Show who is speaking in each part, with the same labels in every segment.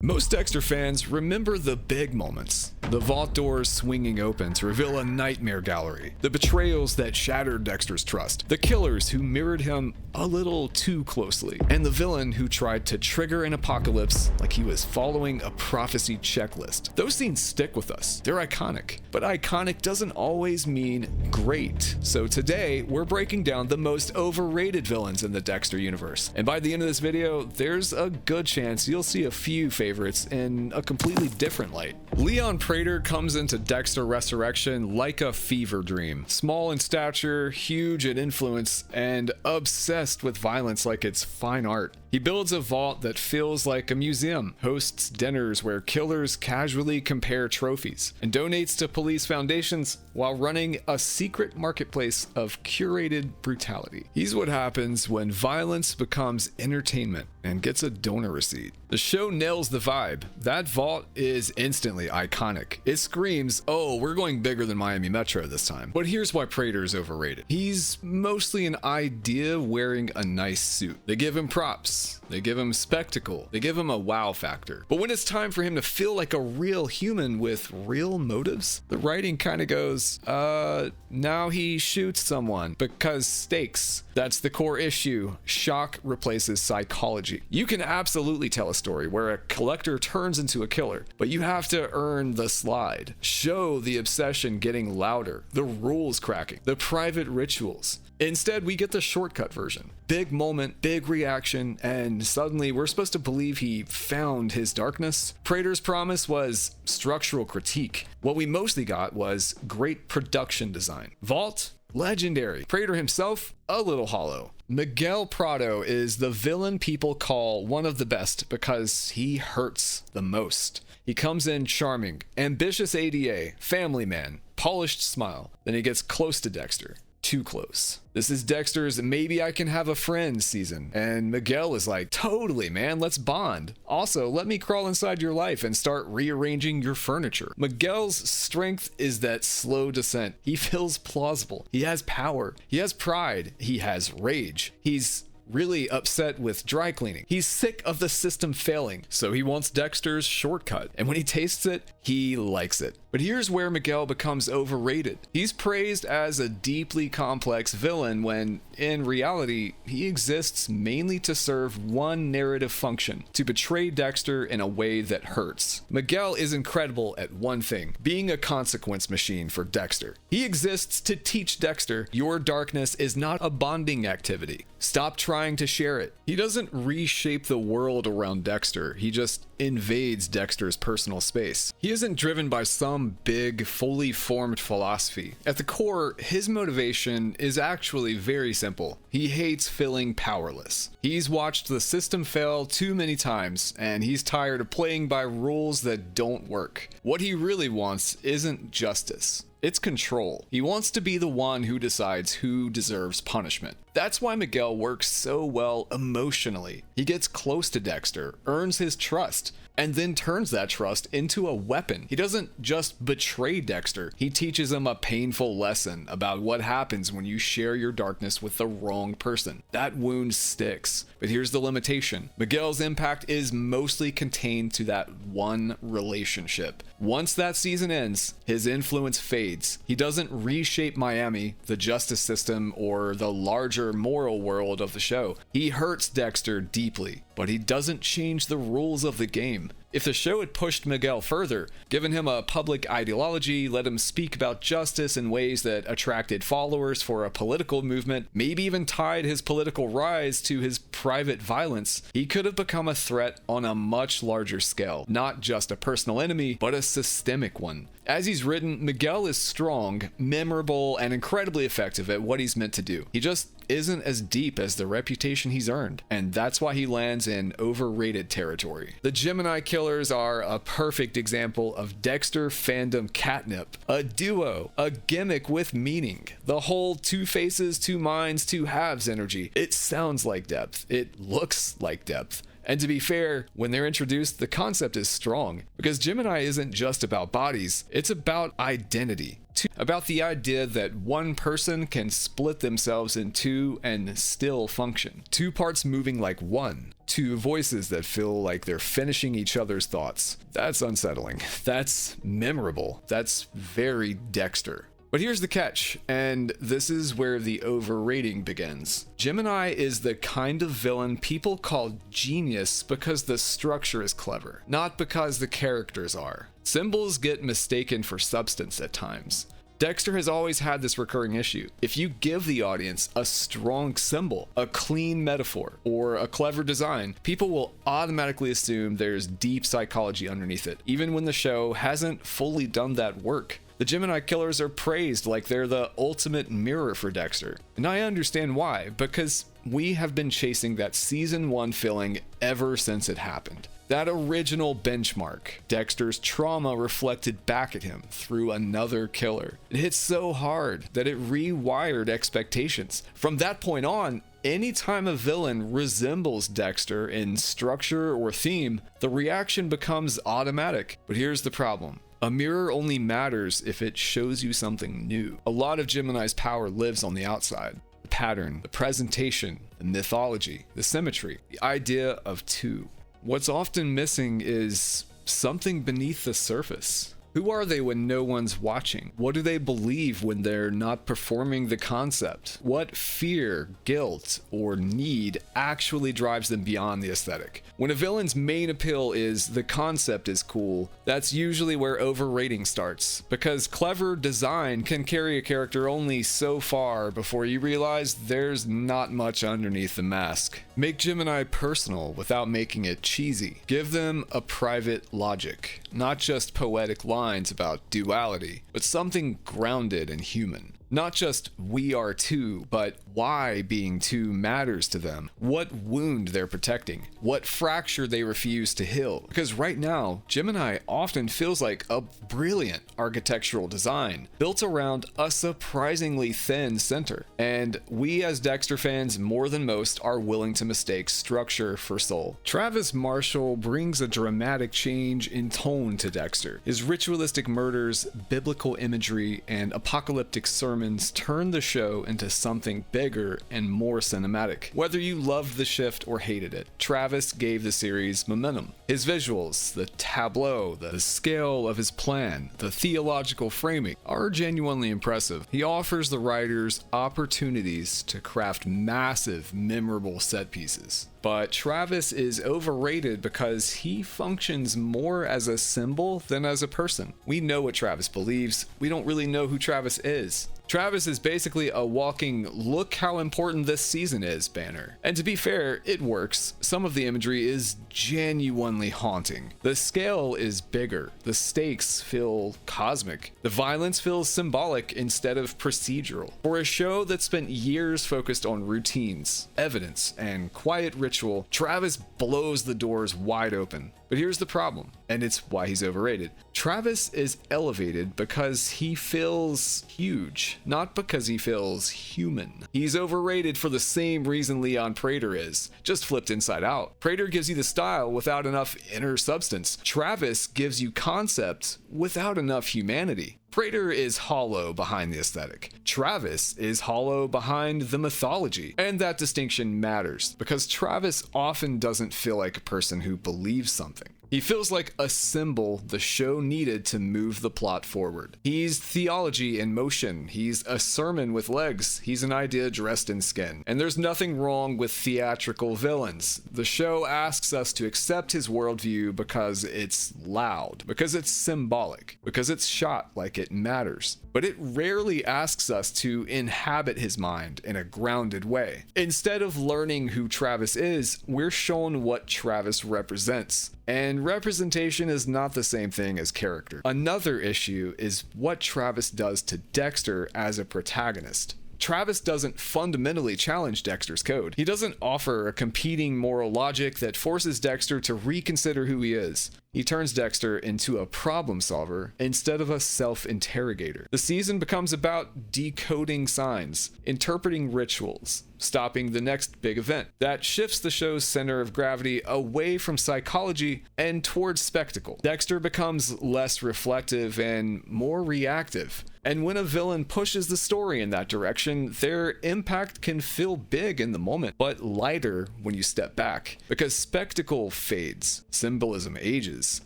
Speaker 1: Most Dexter fans remember the big moments. The vault doors swinging open to reveal a nightmare gallery. The betrayals that shattered Dexter's trust. The killers who mirrored him a little too closely. And the villain who tried to trigger an apocalypse like he was following a prophecy checklist. Those scenes stick with us. They're iconic. But iconic doesn't always mean great. So today, we're breaking down the most overrated villains in the Dexter universe. And by the end of this video, there's a good chance you'll see a few favorites in a completely different light. Leon Prater comes into Dexter Resurrection like a fever dream. Small in stature, huge in influence, and obsessed with violence like it's fine art. He builds a vault that feels like a museum, hosts dinners where killers casually compare trophies, and donates to police foundations while running a secret marketplace of curated brutality. He's what happens when violence becomes entertainment and gets a donor receipt. The show nails the vibe. That vault is instantly iconic. It screams, oh, we're going bigger than Miami Metro this time. But here's why Prater is overrated. He's mostly an idea wearing a nice suit. They give him props. They give him spectacle. They give him a wow factor. But when it's time for him to feel like a real human with real motives, the writing kind of goes, now he shoots someone because stakes. That's the core issue. Shock replaces psychology. You can absolutely tell a story where a collector turns into a killer, but you have to earn the slide. Show the obsession getting louder, the rules cracking, the private rituals. Instead, we get the shortcut version. Big moment, big reaction, and suddenly we're supposed to believe he found his darkness. Prater's promise was structural critique. What we mostly got was great production design. Vault, legendary. Prater himself, a little hollow. Miguel Prado is the villain people call one of the best because he hurts the most. He comes in charming, ambitious ADA, family man, polished smile. Then he gets close to Dexter. Too close. This is Dexter's maybe I can have a friend season. And Miguel is like, totally, man, let's bond. Also, let me crawl inside your life and start rearranging your furniture. Miguel's strength is that slow descent. He feels plausible. He has power. He has pride. He has rage. He's really upset with dry cleaning. He's sick of the system failing, so he wants Dexter's shortcut. And when he tastes it, he likes it. But here's where Miguel becomes overrated. He's praised as a deeply complex villain when, in reality, he exists mainly to serve one narrative function, to betray Dexter in a way that hurts. Miguel is incredible at one thing, being a consequence machine for Dexter. He exists to teach Dexter, your darkness is not a bonding activity. Stop trying to share it. He doesn't reshape the world around Dexter, he just invades Dexter's personal space. He isn't driven by some big, fully formed philosophy. At the core, his motivation is actually very simple. He hates feeling powerless. He's watched the system fail too many times, and he's tired of playing by rules that don't work. What he really wants isn't justice. It's control. He wants to be the one who decides who deserves punishment. That's why Miguel works so well emotionally. He gets close to Dexter, earns his trust, and then turns that trust into a weapon. He doesn't just betray Dexter, he teaches him a painful lesson about what happens when you share your darkness with the wrong person. That wound sticks, but here's the limitation. Miguel's impact is mostly contained to that one relationship. Once that season ends, his influence fades. He doesn't reshape Miami, the justice system, or the larger moral world of the show. He hurts Dexter deeply, but he doesn't change the rules of the game. If the show had pushed Miguel further, given him a public ideology, let him speak about justice in ways that attracted followers for a political movement, maybe even tied his political rise to his private violence, he could have become a threat on a much larger scale. Not just a personal enemy, but a systemic one. As he's written, Miguel is strong, memorable, and incredibly effective at what he's meant to do. He just isn't as deep as the reputation he's earned, and that's why he lands in overrated territory. The Gemini Killers are a perfect example of Dexter fandom catnip. A duo, a gimmick with meaning. The whole two faces, two minds, two halves energy. It sounds like depth. It looks like depth. And to be fair, when they're introduced, the concept is strong, because Gemini isn't just about bodies, it's about identity. About the idea that one person can split themselves in two and still function. Two parts moving like one. Two voices that feel like they're finishing each other's thoughts. That's unsettling. That's memorable. That's very Dexter. But here's the catch, and this is where the overrating begins. Gemini is the kind of villain people call genius because the structure is clever, not because the characters are. Symbols get mistaken for substance at times. Dexter has always had this recurring issue. If you give the audience a strong symbol, a clean metaphor, or a clever design, people will automatically assume there's deep psychology underneath it, even when the show hasn't fully done that work. The Gemini killers are praised like they're the ultimate mirror for Dexter. And I understand why, because we have been chasing that season 1 feeling ever since it happened. That original benchmark, Dexter's trauma reflected back at him through another killer. It hit so hard that it rewired expectations. From that point on, anytime a villain resembles Dexter in structure or theme, the reaction becomes automatic. But here's the problem. A mirror only matters if it shows you something new. A lot of Gemini's power lives on the outside. The pattern, the presentation, the mythology, the symmetry, the idea of two. What's often missing is something beneath the surface. Who are they when no one's watching? What do they believe when they're not performing the concept? What fear, guilt, or need actually drives them beyond the aesthetic? When a villain's main appeal is the concept is cool, that's usually where overrating starts, because clever design can carry a character only so far before you realize there's not much underneath the mask. Make Gemini personal without making it cheesy. Give them a private logic, not just poetic lines about duality, but something grounded and human. Not just we are two, but why being two matters to them, what wound they're protecting, what fracture they refuse to heal. Because right now, Gemini often feels like a brilliant architectural design built around a surprisingly thin center. And we as Dexter fans, more than most, are willing to mistake structure for soul. Travis Marshall brings a dramatic change in tone to Dexter. His ritualistic murders, biblical imagery, and apocalyptic sermons turn the show into something bigger and more cinematic. Whether you loved the shift or hated it, Travis gave the series momentum. His visuals, the tableau, the scale of his plan, the theological framing are genuinely impressive. He offers the writers opportunities to craft massive, memorable set pieces. But Travis is overrated because he functions more as a symbol than as a person. We know what Travis believes. We don't really know who Travis is. Travis is basically a walking "look how important this season is" banner. And to be fair, it works. Some of the imagery is genuinely haunting. The scale is bigger. The stakes feel cosmic. The violence feels symbolic instead of procedural. For a show that spent years focused on routines, evidence, and quiet ritual, Travis blows the doors wide open. But here's the problem, and it's why he's overrated. Travis is elevated because he feels huge, not because he feels human. He's overrated for the same reason Leon Prater is, just flipped inside out. Prater gives you the style without enough inner substance. Travis gives you concept without enough humanity. Prater is hollow behind the aesthetic. Travis is hollow behind the mythology. And that distinction matters, because Travis often doesn't feel like a person who believes something. He feels like a symbol the show needed to move the plot forward. He's theology in motion. He's a sermon with legs. He's an idea dressed in skin. And there's nothing wrong with theatrical villains. The show asks us to accept his worldview because it's loud, because it's symbolic, because it's shot like it matters. But it rarely asks us to inhabit his mind in a grounded way. Instead of learning who Travis is, we're shown what Travis represents. And representation is not the same thing as character. Another issue is what Travis does to Dexter as a protagonist. Travis doesn't fundamentally challenge Dexter's code. He doesn't offer a competing moral logic that forces Dexter to reconsider who he is. He turns Dexter into a problem solver instead of a self-interrogator. The season becomes about decoding signs, interpreting rituals, stopping the next big event. That shifts the show's center of gravity away from psychology and towards spectacle. Dexter becomes less reflective and more reactive. And when a villain pushes the story in that direction, their impact can feel big in the moment, but lighter when you step back. Because spectacle fades, symbolism ages,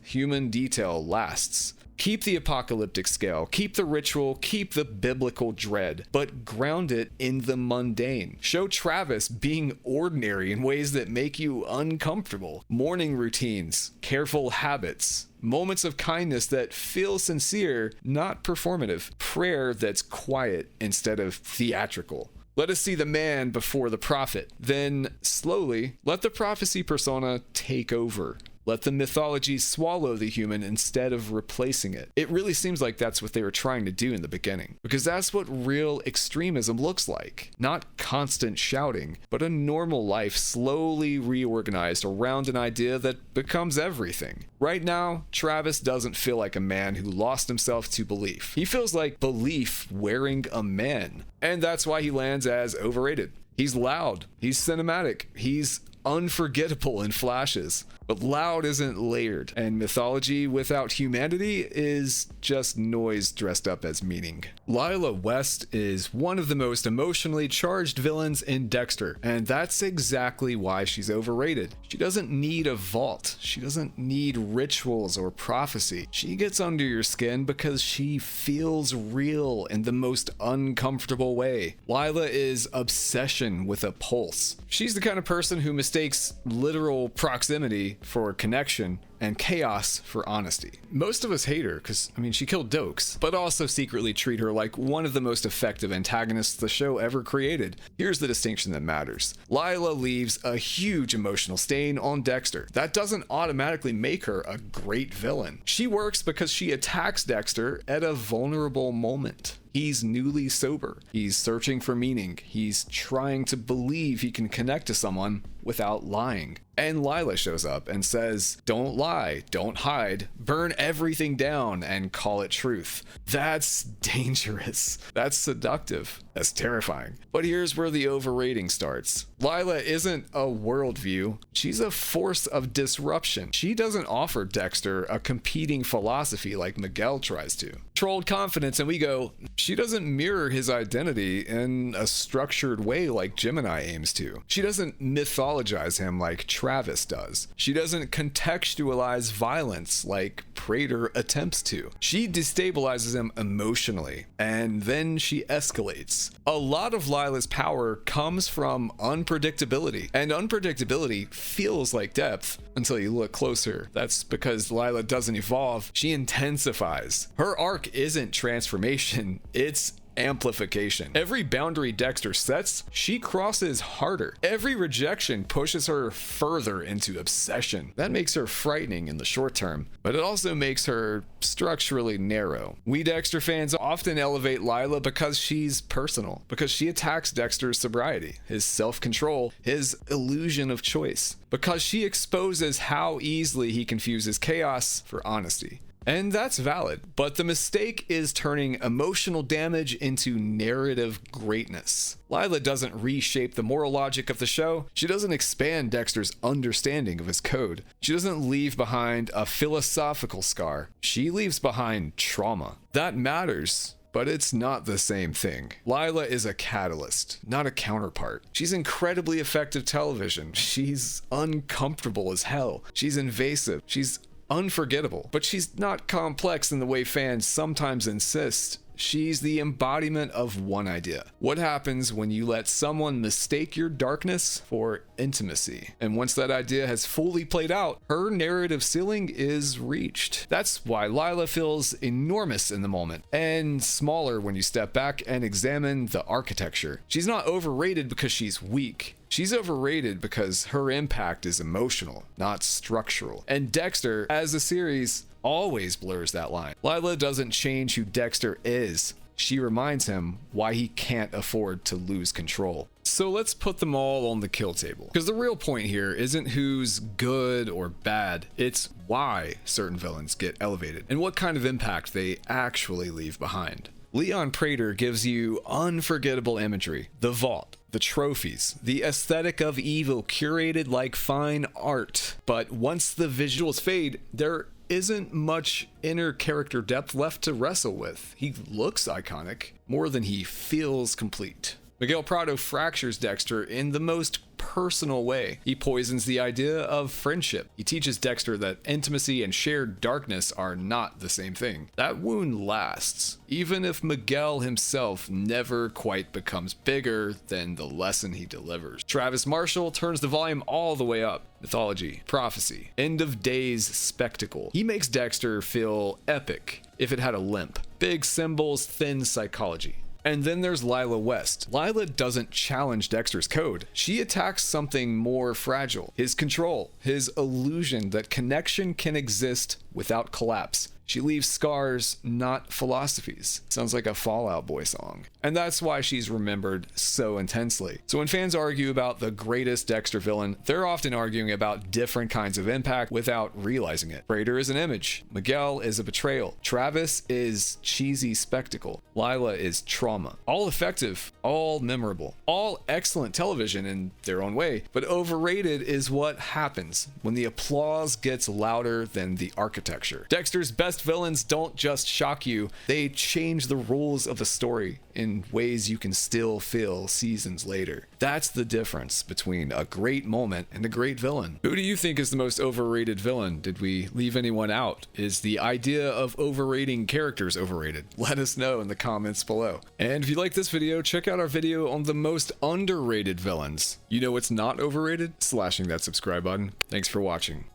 Speaker 1: human detail lasts. Keep the apocalyptic scale, keep the ritual, keep the biblical dread, but ground it in the mundane. Show Travis being ordinary in ways that make you uncomfortable. Morning routines, careful habits, moments of kindness that feel sincere, not performative. Prayer that's quiet instead of theatrical. Let us see the man before the prophet. Then, slowly, let the prophecy persona take over. Let the mythology swallow the human instead of replacing it. It really seems like that's what they were trying to do in the beginning, because that's what real extremism looks like. Not constant shouting, but a normal life slowly reorganized around an idea that becomes everything. Right now, Travis doesn't feel like a man who lost himself to belief. He feels like belief wearing a man. And that's why he lands as overrated. He's loud, he's cinematic, he's unforgettable in flashes. But loud isn't layered, and mythology without humanity is just noise dressed up as meaning. Lila West is one of the most emotionally charged villains in Dexter, and that's exactly why she's overrated. She doesn't need a vault. She doesn't need rituals or prophecy. She gets under your skin because she feels real in the most uncomfortable way. Lila is obsession with a pulse. She's the kind of person who mistakes literal proximity for connection and chaos for honesty. Most of us hate her because, she killed Dokes, but also secretly treat her like one of the most effective antagonists the show ever created. Here's the distinction that matters. Lila leaves a huge emotional stain on Dexter. That doesn't automatically make her a great villain. She works because she attacks Dexter at a vulnerable moment. He's newly sober. He's searching for meaning. He's trying to believe he can connect to someone without lying. And Lila shows up and says, "Don't lie, don't hide, burn everything down and call it truth." That's dangerous. That's seductive. That's terrifying. But here's where the overrating starts. Lila isn't a worldview. She's a force of disruption. She doesn't offer Dexter a competing philosophy like Miguel tries to. Trolled confidence, and we go, she doesn't mirror his identity in a structured way like Gemini aims to. She doesn't mythologize him like Travis does. She doesn't contextualize violence like Prater attempts to. She destabilizes him emotionally, and then she escalates. A lot of Lila's power comes from unpredictability, and unpredictability feels like depth until you look closer. That's because Lila doesn't evolve, she intensifies. Her arc isn't transformation, it's amplification. Every boundary Dexter sets, she crosses harder. Every rejection pushes her further into obsession. That makes her frightening in the short term, but it also makes her structurally narrow. We Dexter fans often elevate Lila because she's personal, because she attacks Dexter's sobriety, his self-control, his illusion of choice, because she exposes how easily he confuses chaos for honesty. And that's valid, but the mistake is turning emotional damage into narrative greatness. Lila doesn't reshape the moral logic of the show. She doesn't expand Dexter's understanding of his code. She doesn't leave behind a philosophical scar. She leaves behind trauma. That matters, but it's not the same thing. Lila is a catalyst, not a counterpart. She's incredibly effective television. She's uncomfortable as hell. She's invasive. She's unforgettable, but she's not complex in the way fans sometimes insist. She's the embodiment of one idea. What happens when you let someone mistake your darkness for intimacy? And once that idea has fully played out, her narrative ceiling is reached. That's why Lila feels enormous in the moment, and smaller when you step back and examine the architecture. She's not overrated because she's weak. She's overrated because her impact is emotional, not structural. And Dexter, as a series, always blurs that line. Lila doesn't change who Dexter is. She reminds him why he can't afford to lose control. So let's put them all on the kill table. Because the real point here isn't who's good or bad, it's why certain villains get elevated and what kind of impact they actually leave behind. Leon Prater gives you unforgettable imagery, the vault, the trophies, the aesthetic of evil curated like fine art. But once the visuals fade, there isn't much inner character depth left to wrestle with. He looks iconic more than he feels complete. Miguel Prado fractures Dexter in the most personal way. He poisons the idea of friendship. He teaches Dexter that intimacy and shared darkness are not the same thing. That wound lasts, even if Miguel himself never quite becomes bigger than the lesson he delivers. Travis Marshall turns the volume all the way up. Mythology, prophecy, end of days spectacle. He makes Dexter feel epic if it had a limp. Big symbols, thin psychology. And then there's Lila West. Lila doesn't challenge Dexter's code. She attacks something more fragile. His control, his illusion that connection can exist without collapse. She leaves scars, not philosophies. Sounds like a Fall Out Boy song. And that's why she's remembered so intensely. So when fans argue about the greatest Dexter villain, they're often arguing about different kinds of impact without realizing it. Prater is an image. Miguel is a betrayal. Travis is cheesy spectacle. Lila is trauma. All effective, all memorable, all excellent television in their own way. But overrated is what happens when the applause gets louder than the architecture. Dexter's best villains don't just shock you, they change the rules of the story in ways you can still feel seasons later. That's the difference between a great moment and a great villain. Who do you think is the most overrated villain? Did we leave anyone out? Is the idea of overrating characters overrated? Let us know in the comments below. And if you like this video, check out our video on the most underrated villains. You know what's not overrated? Slashing that subscribe button. Thanks for watching.